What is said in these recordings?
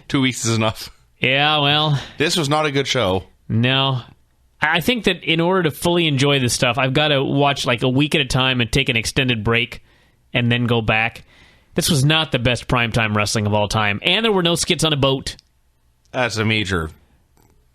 2 weeks is enough. Yeah, well... This was not a good show. No. I think that in order to fully enjoy this stuff, I've got to watch like a week at a time and take an extended break and then go back. This was not the best primetime wrestling of all time. And there were no skits on a boat. That's a major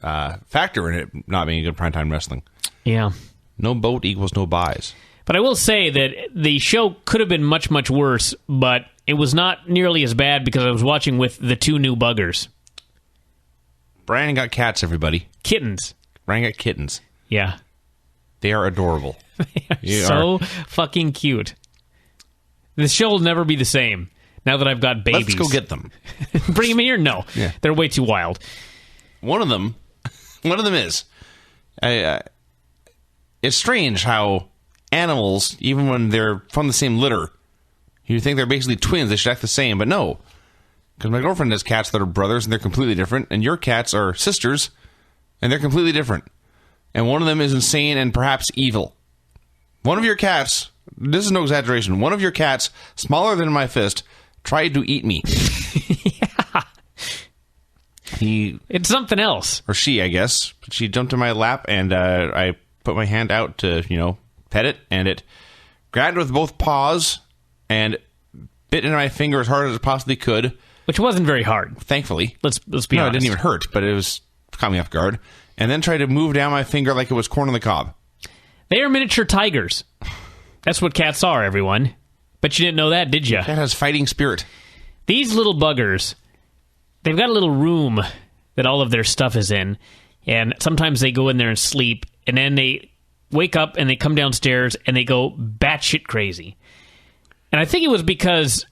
factor in it not being good primetime wrestling. Yeah. No boat equals no buys. But I will say that the show could have been much, much worse, but it was not nearly as bad because I was watching with the two new buggers. Bryan got cats, everybody. Kittens. Bryan got kittens. Yeah. They are adorable. They are fucking cute. The show will never be the same now that I've got babies. Let's go get them. Bring them here? No. Yeah. They're way too wild. One of them is... it's strange how animals, even when they're from the same litter, you think they're basically twins, they should act the same, but no. Because my girlfriend has cats that are brothers, and they're completely different, and your cats are sisters, and they're completely different. And one of them is insane and perhaps evil. One of your cats, this is no exaggeration, one of your cats, smaller than my fist, tried to eat me. Yeah. It's something else. Or she, I guess. She jumped in my lap, and I put my hand out to, pet it, and it grabbed it with both paws and bit into my finger as hard as it possibly could. Which wasn't very hard. Thankfully. Let's be honest. No, it didn't even hurt, but it was caught me off guard. And then tried to move down my finger like it was corn on the cob. They are miniature tigers. That's what cats are, everyone. But you didn't know that, did you? Cat has fighting spirit. These little buggers, they've got a little room that all of their stuff is in. And sometimes they go in there and sleep. And then they wake up and they come downstairs and they go batshit crazy. And I think it was because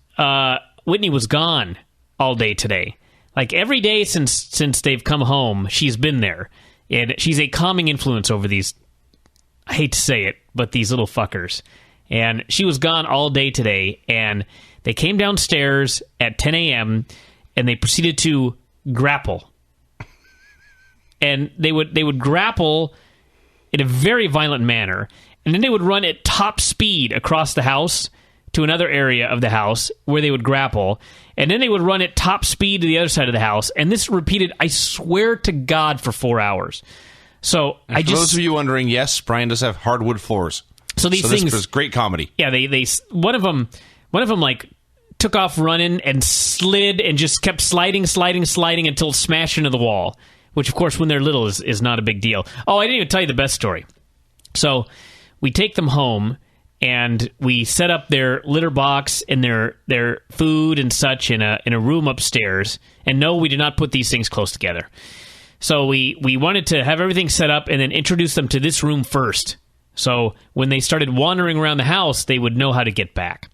Whitney was gone all day today. Like every day since they've come home, she's been there. And she's a calming influence over these, I hate to say it, but these little fuckers. And she was gone all day today. And they came downstairs at 10 a.m. and they proceeded to grapple. And they would grapple in a very violent manner. And then they would run at top speed across the house to another area of the house where they would grapple. And then they would run at top speed to the other side of the house. And this repeated, I swear to God, for 4 hours. So and for those of you wondering, yes, Bryan does have hardwood floors. So these things, this was great comedy. Yeah, they one of them like took off running and slid and just kept sliding until it smashed into the wall. Which, of course, when they're little is not a big deal. Oh, I didn't even tell you the best story. So we take them home, and we set up their litter box and their food and such in a room upstairs. And no, we did not put these things close together. So we wanted to have everything set up and then introduce them to this room first. So when they started wandering around the house, they would know how to get back.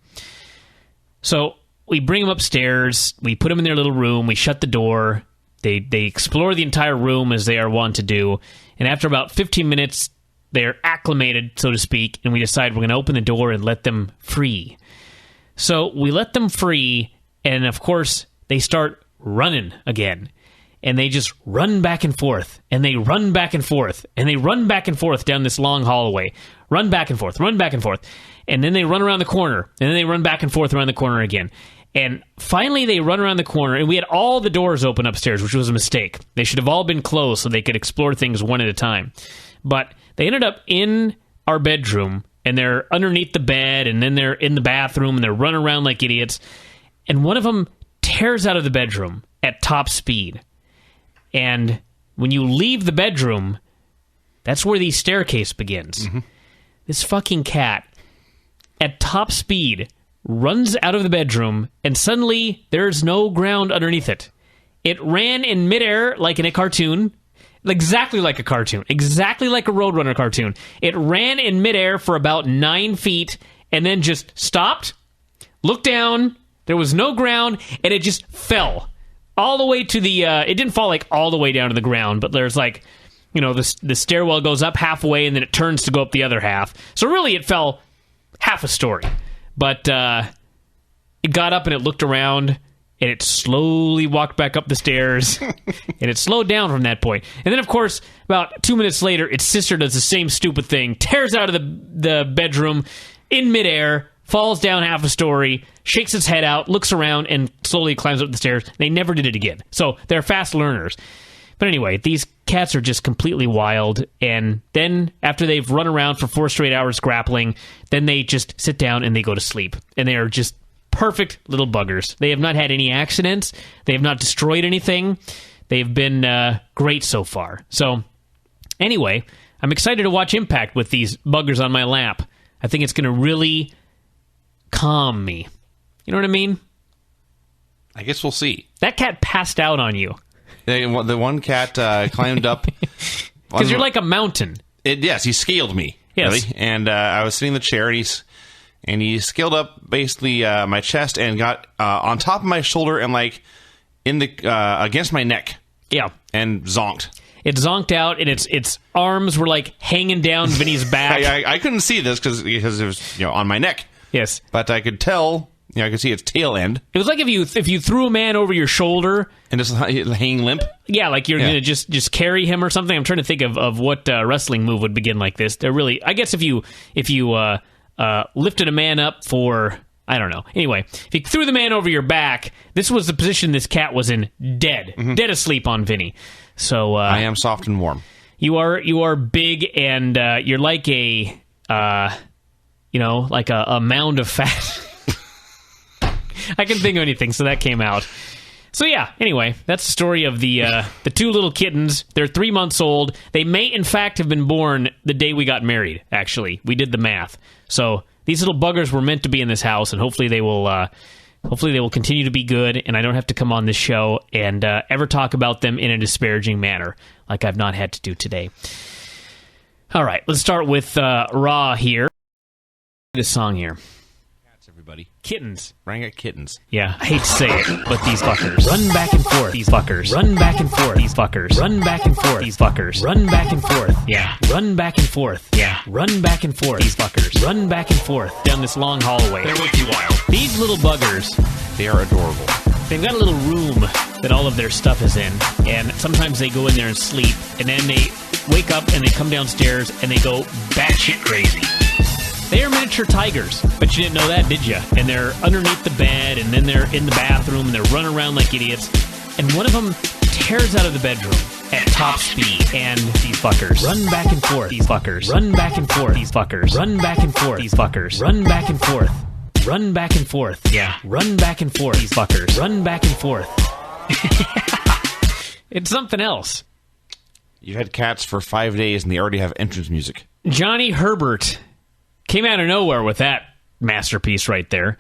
So we bring them upstairs. We put them in their little room. We shut the door. They explore the entire room as they are wont to do. And after about 15 minutes, they're acclimated, so to speak, and we decide we're going to open the door and let them free. So we let them free, and of course, they start running again. And they just run back and forth, and they run back and forth, and they run back and forth down this long hallway. Run back and forth, run back and forth. And then they run around the corner, and then they run back and forth around the corner again. And finally, they run around the corner, and we had all the doors open upstairs, which was a mistake. They should have all been closed so they could explore things one at a time. But they ended up in our bedroom, and they're underneath the bed, and then they're in the bathroom, and they're running around like idiots. And one of them tears out of the bedroom at top speed. And when you leave the bedroom, that's where the staircase begins. Mm-hmm. This fucking cat, at top speed, runs out of the bedroom, and suddenly there's no ground underneath it. It ran in midair like in a cartoon, exactly like a cartoon, exactly like a Roadrunner cartoon. It ran in midair for about 9 feet, and then just stopped, looked down, there was no ground, and it just fell. All the way to the, it didn't fall like all the way down to the ground, but there's like, the stairwell goes up halfway, and then it turns to go up the other half. So really it fell half a story. But it got up and it looked around, and it slowly walked back up the stairs, and it slowed down from that point. And then, of course, about 2 minutes later, its sister does the same stupid thing, tears out of the bedroom in midair, falls down half a story, shakes its head out, looks around, and slowly climbs up the stairs. They never did it again. So they're fast learners. But anyway, these cats are just completely wild. And then after they've run around for 4 straight hours grappling, then they just sit down and they go to sleep. And they are just perfect little buggers. They have not had any accidents. They have not destroyed anything. They've been great so far. So anyway, I'm excited to watch Impact with these buggers on my lap. I think it's going to really calm me. You know what I mean? I guess we'll see. That cat passed out on you. The one cat climbed up. Because you're like a mountain. Yes, he scaled me. Yes. Really. And I was sitting in the chair, and he scaled up basically my chest and got on top of my shoulder and like in the against my neck. Yeah. And zonked. It zonked out, and its arms were like hanging down Vinny's back. I couldn't see this because it was on my neck. Yes. But I could tell. I could see its tail end. It was like if you threw a man over your shoulder and just hanging limp. Yeah, like you're gonna just carry him or something. I'm trying to think of what wrestling move would begin like this. They're really, I guess, if you lifted a man up for, I don't know. Anyway, if you threw the man over your back, this was the position this cat was in, dead asleep on Vinny. So I am soft and warm. You are big, and you're like a like a mound of fat. I can think of anything, so that came out. So yeah, anyway, that's the story of the 2 little kittens. They're 3 months old. They may, in fact, have been born the day we got married, actually. We did the math. So these little buggers were meant to be in this house, and hopefully they will continue to be good, and I don't have to come on this show and ever talk about them in a disparaging manner, like I've not had to do today. All right, let's start with Raw here. This song here. Everybody. Kittens. Rang at kittens. Yeah, I hate to say it, but these fuckers. Run back and forth. These fuckers. Run back and forth. These fuckers. Run back and forth. These fuckers. Run back and forth. Yeah. Run back and forth. Yeah. Run back and forth. These fuckers. Run back and forth down this long hallway. They're way too wild. These little buggers. They are adorable. They've got a little room that all of their stuff is in, and sometimes they go in there and sleep, and then they wake up and they come downstairs and they go batshit crazy. They are miniature tigers, but you didn't know that, did you? And they're underneath the bed, and then they're in the bathroom, and they're running around like idiots. And one of them tears out of the bedroom at top speed. And these fuckers run back and forth. These fuckers run back and forth. These fuckers run back and forth. These fuckers run back and forth. Run back and forth. Yeah, run back and forth. These fuckers run back and forth. It's something else. You've had cats for 5 days, and they already have entrance music. Johnny Herbert came out of nowhere with that masterpiece right there.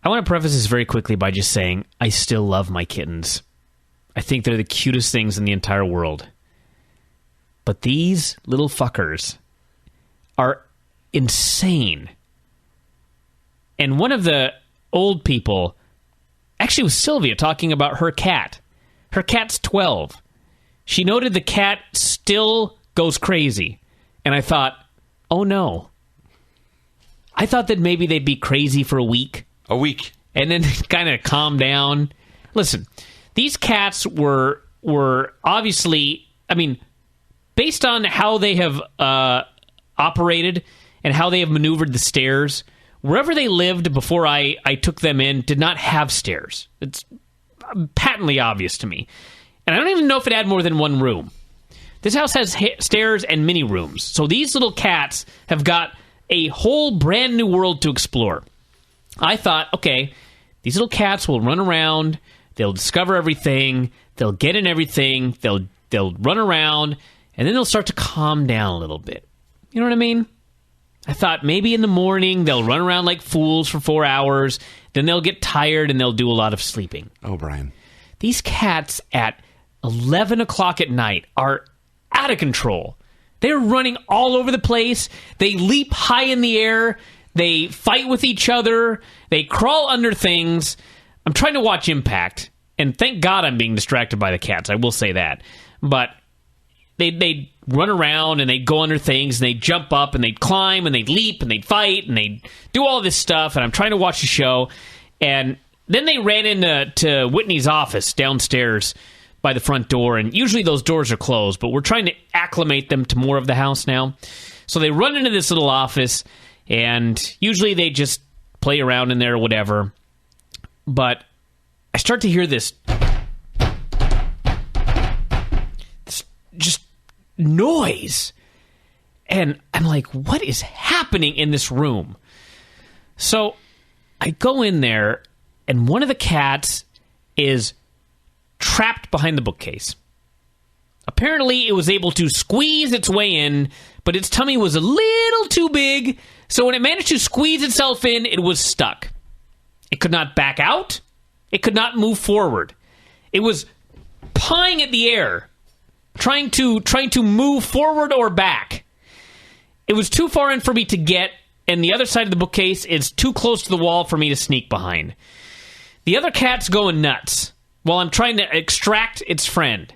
I want to preface this very quickly by just saying I still love my kittens. I think they're the cutest things in the entire world. But these little fuckers are insane. And one of the old people, actually it was Sylvia talking about her cat. Her cat's 12. She noted the cat still goes crazy. And I thought, oh no. I thought that maybe they'd be crazy for a week. A week. And then kind of calm down. Listen, these cats were obviously, I mean, based on how they have operated and how they have maneuvered the stairs, wherever they lived before I took them in did not have stairs. It's patently obvious to me. And I don't even know if it had more than one room. This house has stairs and mini rooms. So these little cats have got a whole brand new world to explore. I thought, okay, these little cats will run around, they'll discover everything, they'll get in everything, they'll run around, and then they'll start to calm down a little bit. You know what I mean? I thought maybe in the morning they'll run around like fools for 4 hours, then they'll get tired and they'll do a lot of sleeping. Oh, Brian. These cats at 11 o'clock at night are out of control. They're running all over the place. They leap high in the air. They fight with each other. They crawl under things. I'm trying to watch Impact, and thank God I'm being distracted by the cats. I will say that. But they run around, and they go under things, and they jump up, and they climb, and they leap, and they fight, and they do all this stuff, and I'm trying to watch the show. And then they ran into Whitney's office downstairs by the front door, and usually those doors are closed, but we're trying to acclimate them to more of the house now. So they run into this little office, And usually they just play around in there or whatever. But I start to hear this just noise. And I'm like, what is happening in this room? So I go in there, and one of the cats is trapped behind the bookcase. Apparently, it was able to squeeze its way in, but its tummy was a little too big, so when it managed to squeeze itself in, it was stuck. It could not back out. It could not move forward. It was pawing at the air, trying to move forward or back. It was too far in for me to get, and the other side of the bookcase is too close to the wall for me to sneak behind. The other cat's going nuts while I'm trying to extract its friend.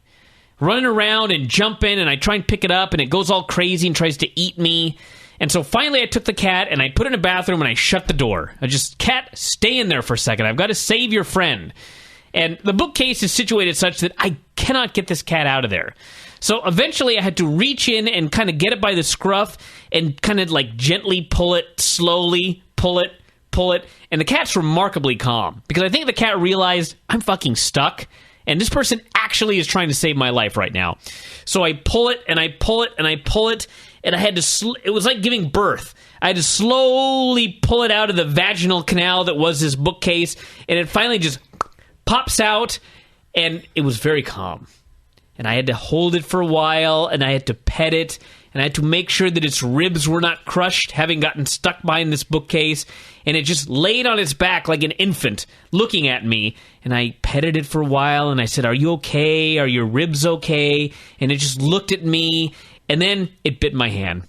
Running around and jumping, and I try and pick it up, and it goes all crazy and tries to eat me. And so finally I took the cat, and I put it in a bathroom, and I shut the door. I just, cat, stay in there for a second. I've got to save your friend. And the bookcase is situated such that I cannot get this cat out of there. So eventually I had to reach in and kind of get it by the scruff and kind of like gently pull it, slowly pull it. And the cat's remarkably calm because I think the cat realized I'm fucking stuck. And this person actually is trying to save my life right now. So I pull it, and I pull it, and I pull it, and I had to... it was like giving birth. I had to slowly pull it out of the vaginal canal that was this bookcase, and it finally just pops out, and it was very calm. And I had to hold it for a while, and I had to pet it, and I had to make sure that its ribs were not crushed, having gotten stuck behind this bookcase, and it just laid on its back like an infant, looking at me, and I petted it for a while, and I said, "Are you okay? Are your ribs okay?" And it just looked at me, and then it bit my hand.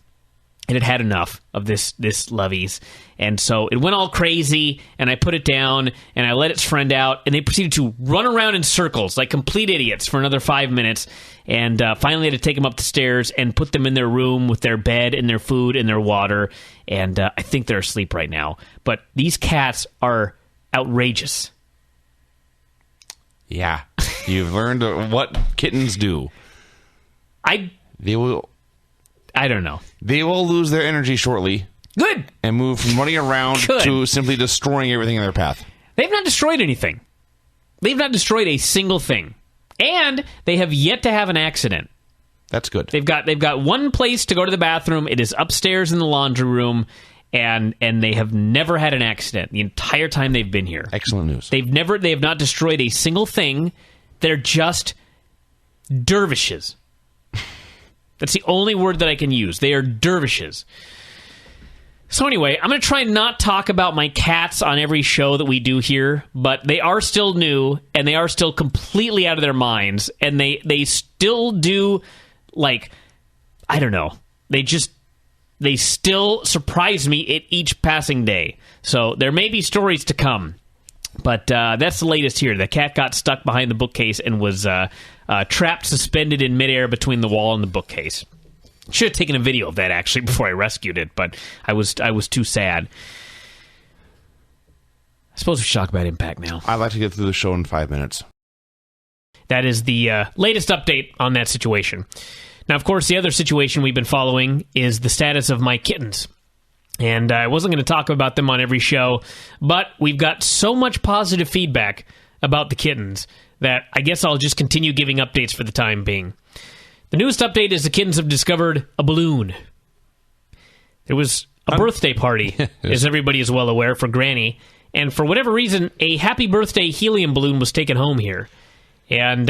And it had enough of this lovies. And so it went all crazy, and I put it down, and I let its friend out, and they proceeded to run around in circles like complete idiots for another 5 minutes. And finally I had to take them up the stairs and put them in their room with their bed and their food and their water. And I think they're asleep right now. But these cats are outrageous. Yeah. You've learned what kittens do. I don't know. They will lose their energy shortly. Good. And move from running around to simply destroying everything in their path. They've not destroyed anything. They've not destroyed a single thing. And they have yet to have an accident. That's good. They've got one place to go to the bathroom. It is upstairs in the laundry room. And they have never had an accident the entire time they've been here. Excellent news. They have not destroyed a single thing. They're just dervishes. That's the only word that I can use. They are dervishes. So anyway, I'm going to try not talk about my cats on every show that we do here, but they are still new, and they are still completely out of their minds, and they still do, like, I don't know. They still surprise me at each passing day. So there may be stories to come. But that's the latest here. The cat got stuck behind the bookcase and was trapped, suspended in midair between the wall and the bookcase. Should have taken a video of that, actually, before I rescued it, but I was too sad. I suppose we should talk about Impact now. I'd like to get through the show in 5 minutes. That is the latest update on that situation. Now, of course, the other situation we've been following is the status of my kittens. And I wasn't going to talk about them on every show, but we've got so much positive feedback about the kittens that I guess I'll just continue giving updates for the time being. The newest update is the kittens have discovered a balloon. There was a birthday party, as everybody is well aware, for Granny, and for whatever reason, a happy birthday helium balloon was taken home here. And,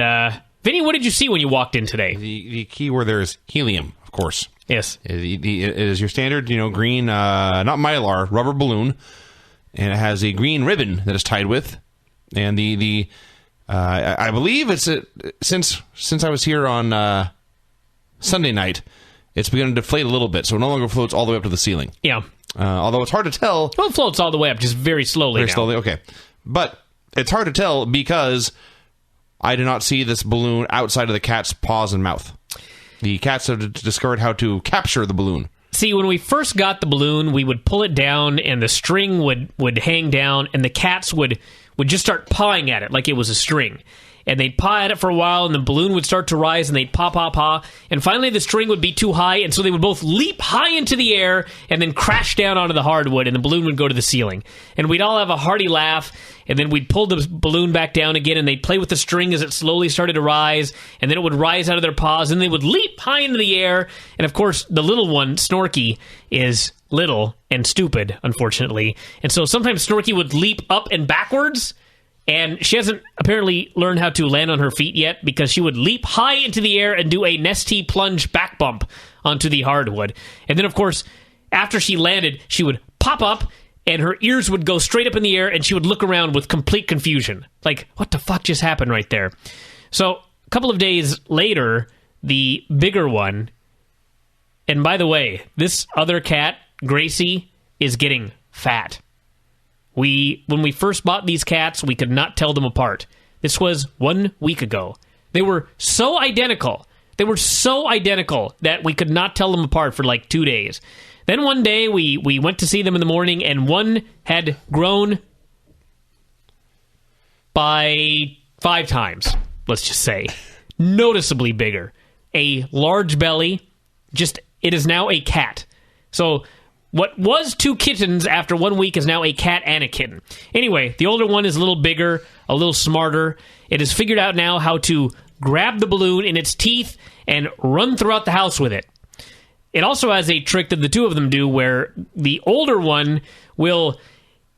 Vinny, what did you see when you walked in today? The key word there is helium, of course. Yes. It is your standard, green, not mylar, rubber balloon, and it has a green ribbon that is tied with. And I believe it's since I was here on Sunday night, it's begun to deflate a little bit, so it no longer floats all the way up to the ceiling. Yeah. Although it's hard to tell. Well, it floats all the way up, just very slowly. Very slowly, okay. But it's hard to tell because I did not see this balloon outside of the cat's paws and mouth. The cats have discovered how to capture the balloon. See, when we first got the balloon, we would pull it down, and the string would hang down, and the cats would just start pawing at it like it was a string. and they'd paw at it for a while, and the balloon would start to rise, and they'd paw, and finally the string would be too high, and so they would both leap high into the air and then crash down onto the hardwood, and the balloon would go to the ceiling. And we'd all have a hearty laugh, and then we'd pull the balloon back down again, and they'd play with the string as it slowly started to rise, and then it would rise out of their paws, and they would leap high into the air. And of course, the little one, Snorky, is little and stupid, unfortunately. And so sometimes Snorky would leap up and backwards, and she hasn't apparently learned how to land on her feet yet, because she would leap high into the air and do a nesty plunge back bump onto the hardwood. And then, of course, after she landed, she would pop up, and her ears would go straight up in the air, and she would look around with complete confusion. Like, what the fuck just happened right there? So, a couple of days later, the bigger one, and by the way, this other cat, Gracie, is getting fat. When we first bought these cats, we could not tell them apart. This was 1 week ago. They were so identical. That we could not tell them apart for like 2 days. Then one day, we went to see them in the morning, and one had grown by 5 times, let's just say. Noticeably bigger. A large belly. It is now a cat. So what was 2 kittens after 1 week is now a cat and a kitten. Anyway, the older one is a little bigger, a little smarter. It has figured out now how to grab the balloon in its teeth and run throughout the house with it. It also has a trick that the two of them do where the older one will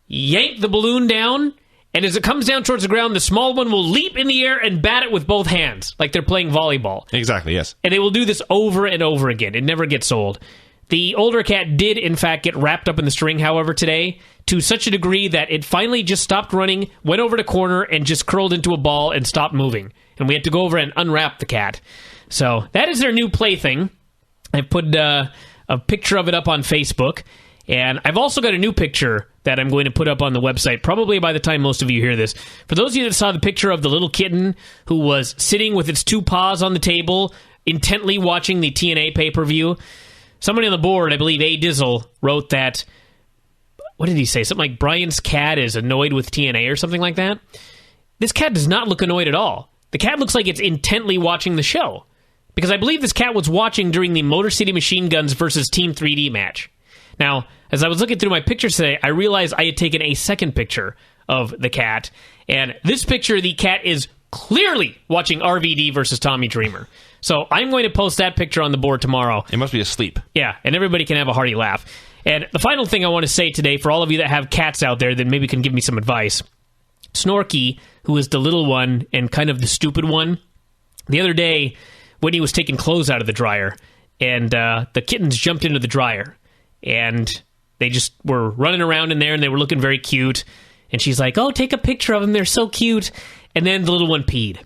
yank the balloon down, and as it comes down towards the ground, the small one will leap in the air and bat it with both hands, like they're playing volleyball. Exactly, yes. And they will do this over and over again. It never gets old. The older cat did, in fact, get wrapped up in the string, however, today, to such a degree that it finally just stopped running, went over to corner, and just curled into a ball and stopped moving. And we had to go over and unwrap the cat. So that is their new plaything. I put a picture of it up on Facebook, and I've also got a new picture that I'm going to put up on the website, probably by the time most of you hear this. For those of you that saw the picture of the little kitten who was sitting with its 2 paws on the table, intently watching the TNA pay-per-view, somebody on the board, I believe A. Dizzle, wrote that, what did he say? Something like Brian's cat is annoyed with TNA or something like that. This cat does not look annoyed at all. The cat looks like it's intently watching the show. Because I believe this cat was watching during the Motor City Machine Guns versus Team 3D match. Now, as I was looking through my pictures today, I realized I had taken a second picture of the cat. And this picture, the cat is clearly watching RVD versus Tommy Dreamer. So I'm going to post that picture on the board tomorrow. It must be asleep. Yeah, and everybody can have a hearty laugh. And the final thing I want to say today, for all of you that have cats out there that maybe can give me some advice, Snorky, who is the little one and kind of the stupid one, the other day when he was taking clothes out of the dryer, and the kittens jumped into the dryer, and they just were running around in there, and they were looking very cute, and she's like, oh, take a picture of them, they're so cute, and then the little one peed.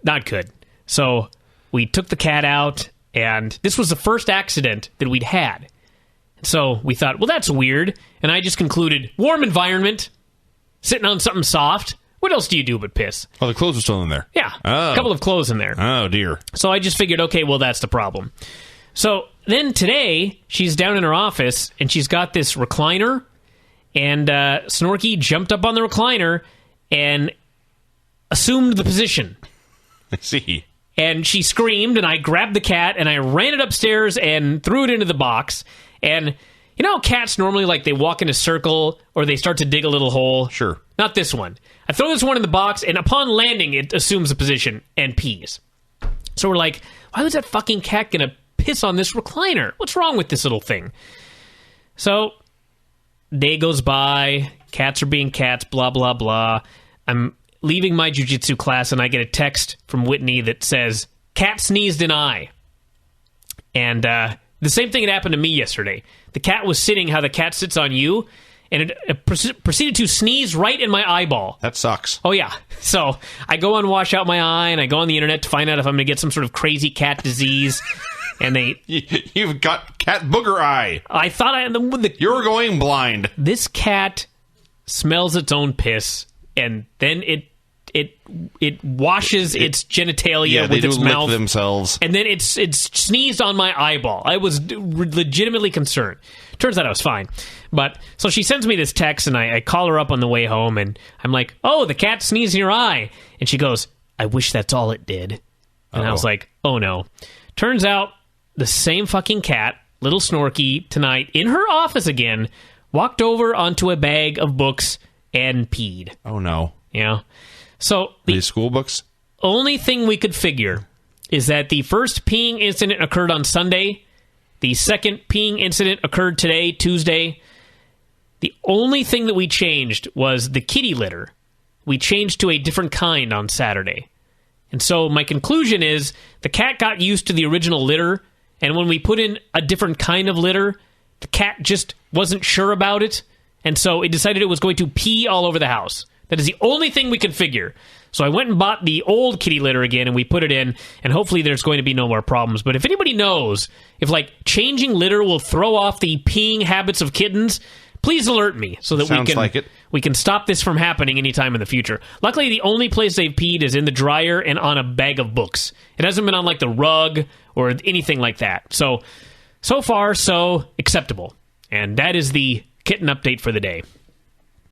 Not good. So we took the cat out, and this was the first accident that we'd had. So we thought, well, that's weird, and I just concluded, warm environment, sitting on something soft. What else do you do but piss? Oh, the clothes were still in there. Yeah, a couple of clothes in there. Oh, dear. So I just figured, okay, well, that's the problem. So then today, she's down in her office, and she's got this recliner, and Snorky jumped up on the recliner and assumed the position. I see. And she screamed, and I grabbed the cat, and I ran it upstairs and threw it into the box. And you know how cats normally, like, they walk in a circle or they start to dig a little hole? Sure. Not this one. I throw this one in the box, and upon landing, it assumes a position and pees. So we're like, why was that fucking cat going to piss on this recliner? What's wrong with this little thing? So, day goes by, cats are being cats, blah, blah, blah. I'm leaving my jiu-jitsu class, and I get a text from Whitney that says, cat sneezed in eye. And the same thing had happened to me yesterday. The cat was sitting how the cat sits on you, and it proceeded to sneeze right in my eyeball. That sucks. Oh, yeah. So I go and wash out my eye, and I go on the internet to find out if I'm going to get some sort of crazy cat disease. And You've got cat booger eye. I thought You're going blind. This cat smells its own piss, and then it it washes its genitalia with its mouth themselves, and then it's sneezed on my eyeball. I was legitimately concerned. Turns out I was fine. But so she sends me this text, and I call her up on the way home, and I'm like, "Oh, the cat sneezed in your eye," and she goes, "I wish that's all it did." And I was like, "Oh no!" Turns out the same fucking cat, little Snorky, tonight in her office again, walked over onto a bag of books and peed. Oh no! Yeah. So these school books. Only thing we could figure is that the first peeing incident occurred on Sunday. The second peeing incident occurred today, Tuesday. The only thing that we changed was the kitty litter. We changed to a different kind on Saturday. And so my conclusion is the cat got used to the original litter, and when we put in a different kind of litter, the cat just wasn't sure about it, and so it decided it was going to pee all over the house. That is the only thing we could figure. So I went and bought the old kitty litter again, and we put it in, and hopefully there's going to be no more problems. But if anybody knows if, like, changing litter will throw off the peeing habits of kittens, please alert me so that we can stop this from happening anytime in the future. Luckily, the only place they've peed is in the dryer and on a bag of books. It hasn't been on, like, the rug or anything like that. So far, so acceptable. And that is the kitten update for the day.